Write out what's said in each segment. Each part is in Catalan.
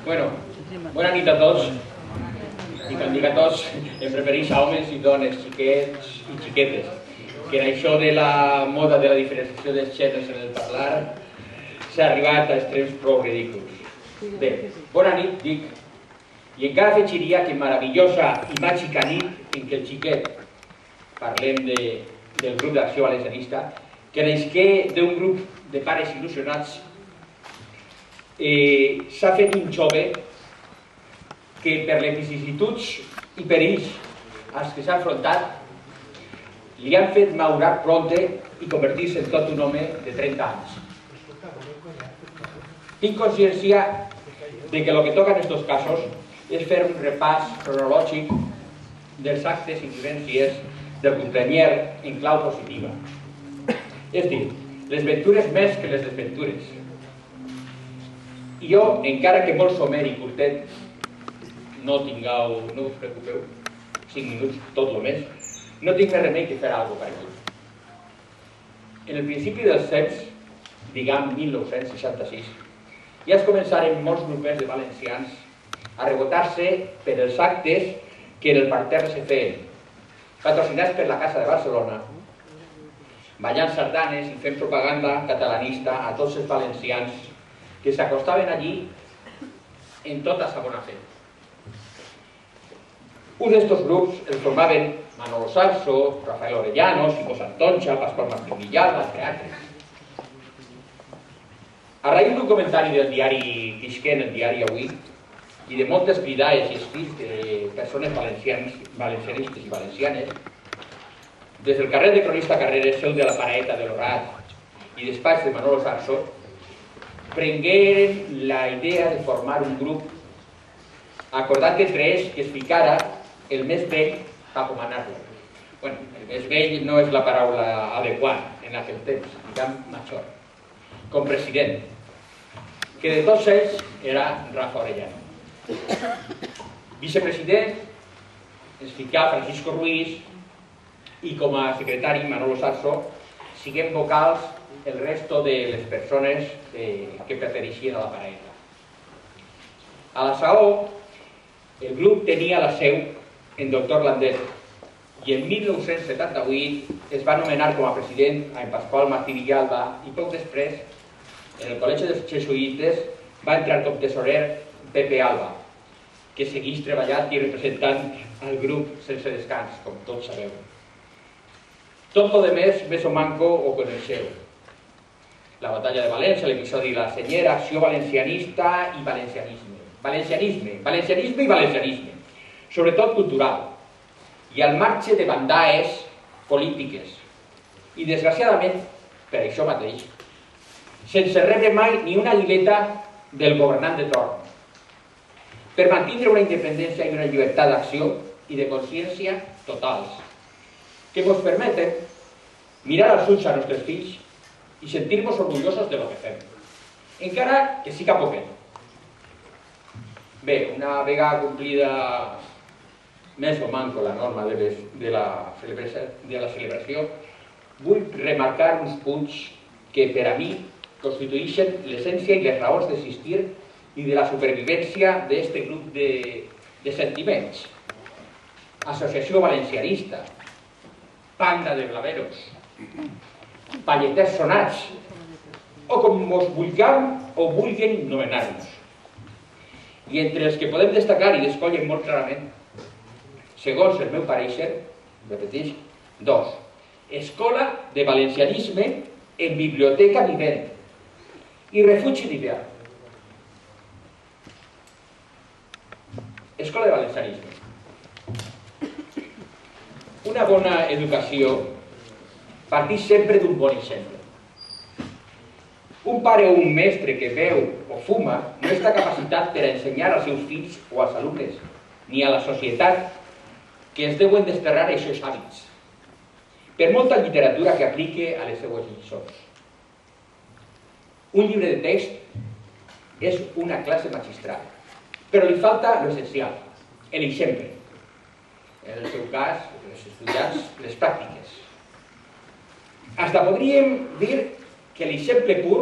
Bueno, bona nit a tots. I quan dic a tots, em refereix a homes i dones, xiquets i xiquetes, que en això de la moda de la diferenciació dels gèneres en el parlar s'ha arribat a extrems prou ridículs. Bé, bona nit, dic, i encara afegiria que meravellosa i màgica nit en què el xiquet, parlem del grup d'acció valencianista, que naixé d'un grup de pares il·lusionats, s'ha fet un jove que per les vicissituds i perills als que s'ha enfrontat li han fet madurar prompte i convertir-se en tot un home de 30 anys. Tinc consciència de que el que toca en aquests casos és fer un repàs cronològic dels actes i vivències del cumpleañer en clau positiva. És dir, les ventures més que les desventures. I jo, encara que molt somer i curtet, no us preocupeu, 5 minuts, tot el més, no tinc més remei que fer alguna cosa per aquí. En el principi dels temps, diguem 1966, ja es començaren molts grupers de valencians a rebotar-se per els actes que en el parterre se feien, patrocinats per la Casa de Barcelona, ballant sardanes i fent propaganda catalanista a tots els valencians que s'acostaven allí en tota sa bona fe. Un d'estos grups el formaven Manolo Sarso, Rafael Orellano, Simó Santoncha, Pascual Martín Villalba, entre altres. A raïs d'un comentari del diari Quisquén, el diari Avui, i de moltes cridades i escrits de persones valencianistes i valencianes, des del carrer de Cronista Carreres, seu de la Paraeta de l'Horat i despatx de Manolo Sarso, prengueren la idea de formar un grup acordat entre ells que es ficara el més vell a comanar-lo. Bueno, el més vell no és la paraula adequada en aquell temps, diguem major, com president, que de tots ells era Rafa Orellano. Vicepresident es ficà Francisco Ruiz i com a secretari Manolo Sarso, siguem vocals el resto de les persones que perteneixien a la Paraeta. A la Saó, el grup tenia la seu en Doctor Landet i en 1978 es va nomenar com a president a en Pascual Martí Villalba i poc després, en el Col·legi dels Jesuïtes, va entrar com tesorer Pepe Alba, que segueix treballant i representant el grup sense descans, com tots sabeu. Tot el més o manco ho coneixeu. La batalla de València, l'episodi de la Senyera, acció valencianista i valencianisme. Valencianisme i valencianisme, sobretot cultural, i al marge de bandaes polítiques. I desgraciadament, per això mateix, sense rebre mai ni una guileta del governant de torn, per mantenir una independència i una llibertat d'acció i de consciència totals, que ens permeten mirar als ulls a nostres fills i sentir-nos orgullosos de lo que fem, encara que siga poquet. Bé, una vegada complida més o manco la norma de la celebració, vull remarcar uns punts que per a mi constitueixen l'essència i les raons d'existir i de la supervivència d'aquest grup de sentiments. Associació Valencianista, Panda de Blaveros, Palleters Sonats, o com ens vulguin nomenar-nos. I entre els que podem destacar i descollen molt clarament, segons el meu pareixer, repeteix, 2. Escola de Valencianisme en Biblioteca Vivent i Refugi d'Hivern. Escola de Valencianisme. Una bona educació parteix sempre d'un bon exemple. Un pare o un mestre que beu o fuma no està capacitat per a ensenyar als seus fills o als alumnes, ni a la societat, que es deuen desterrar aquests hàbits, per molta literatura que aplique a les seues lliçons. Un llibre de text és una classe magistral, però li falta l'essencial, l'exemple. En el seu cas, els estudiants, les pràctiques. Fins podríem dir que l'exemple pur,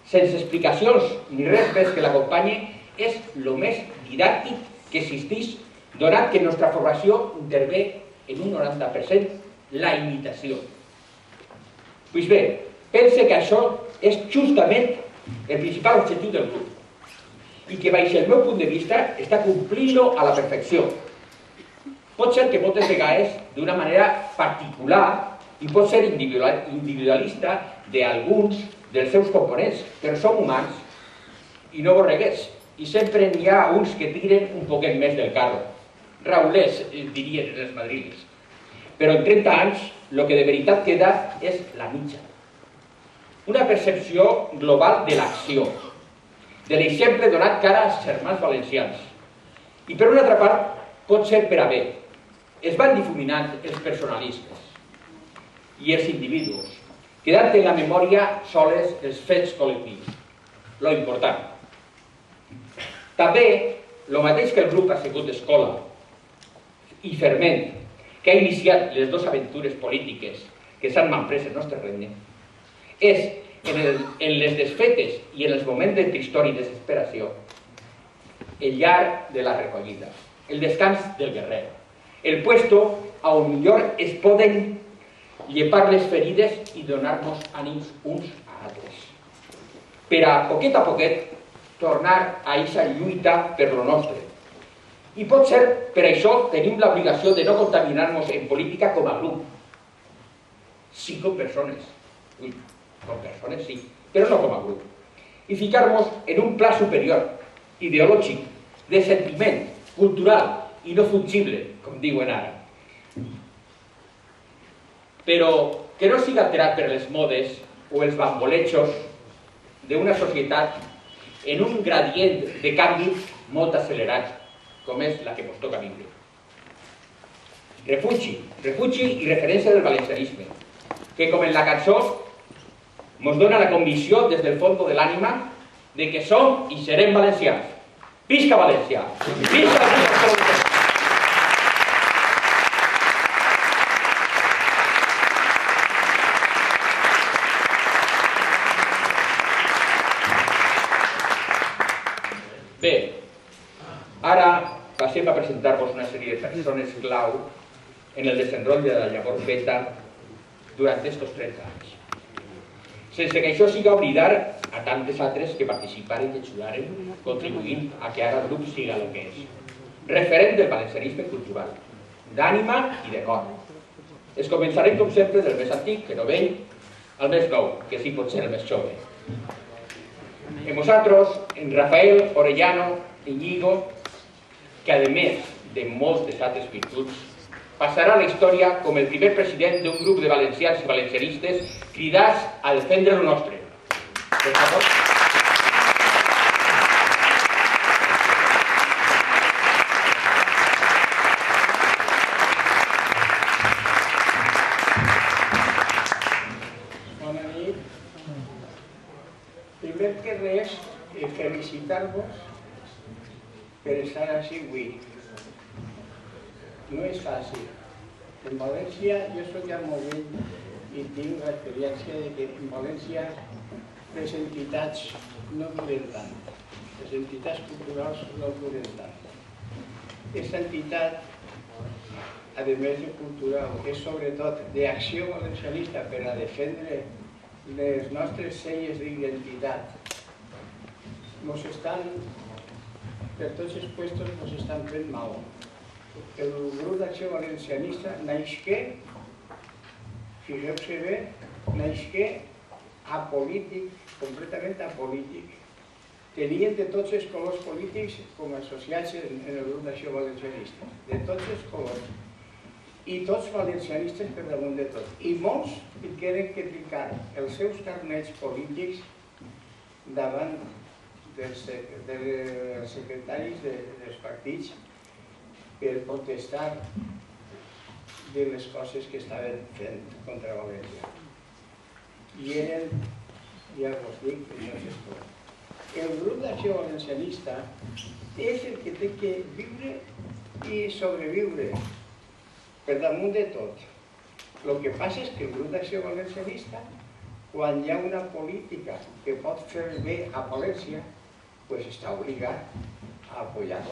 sense explicacions ni res més que l'acompanye, és el més didàctic que existeix, donat que nostra formació intervé en un 90% la imitació. Pues bé, pense que això és justament el principal objectiu del grup i que, baix el meu punt de vista, està complint-lo a la perfecció. Pot ser que moltes vegades d'una manera particular i pot ser individualista d'alguns dels seus components, però som humans i no borreguers, i sempre n'hi ha uns que tiren un poquet més del carro. Raulers, dirien els madriles. Però en 30 anys, el que de veritat queda és la mitja. Una percepció global de l'acció, de l'exemple donat cara als germans valencians. I per una altra part, pot ser per a bé. Es van difuminant els personalistes i els individus, quedant en la memòria soles els fets col·lectius. Lo important. També, el mateix que el grup ha sigut escola i ferment, que ha iniciat les dues aventures polítiques que s'han manprès el nostre regne, és en les desfetes i en els moments de tristor i desesperació, el llarg de la recollida, el descans del guerrer, el puesto on millor es poden llepar les ferides i donar-nos ànims uns a altres. Per a poquet, tornar a aquesta lluita per lo nostre. I pot ser, per això, tenim l'obligació de no contaminar-nos en política com a grup. Sí, com persones. Ui, com persones sí, però no com a grup. I ficar-nos en un pla superior, ideològic, de sentiment, cultural i no fungible, com diuen ara. Però que no siga alterat per les modes o els bambolejos d'una societat en un gradient de canvi molt accelerat, com és la que ens toca viure. Refugi i referència del valencianisme, que com en la cançó ens dona la convicció des del fons de l'ànima de que som i serem valencians. Visca València! Visca València! Bé, ara passem a presentar-vos una sèrie de persones clau en el desenvolupament de la llavor feta durant aquests 30 anys. Sense que això siga oblidar a tantes altres que participaren i ajudaren, contribuint a que ara el grup siga el que és. Referent del valencianisme cultural, d'ànima i de cor. Es començarem, com sempre, del més antic, que no vell, al més nou, que sí pot ser el més jove. En vosaltres, en Rafael Orellano Íñigo, que a més de moltes altres virtuts, passarà a la història com el primer president d'un grup de valencians i valencianistes cridats a defendre el nostre. Per favor. Bona nit. Primer que res, felicitar-vos per estar així avui. No és fàcil. En València, jo soc ja molt vell i tinc l'experiència de que en València les entitats no duren tant. Les entitats culturals no duren tant. Aquesta entitat, a més de cultural, és sobretot d'acció valencianista per a defendre les nostres senyes d'identitat. Per tots els puestos ens estan fent mal. El grup d'acció valencianista naixqué, fixeu-se bé, naixqué apolític, completament apolític. Tenien de tots els colors polítics com associats en el grup d'acció valencianista, de tots els colors. I tots valencianistes per damunt de tot. I molts queden que tricar els seus carnets polítics davant dels secretaris dels partits per protestar de les coses que estaven fent contra València. I eren, ja us dic, no s'espera. El grup d'acció valencianista és el que té que viure i sobreviure per damunt de tot. El que passa és que el grup d'acció valencianista, quan hi ha una política que pot fer bé a València, pues està obligat a apoyar-lo.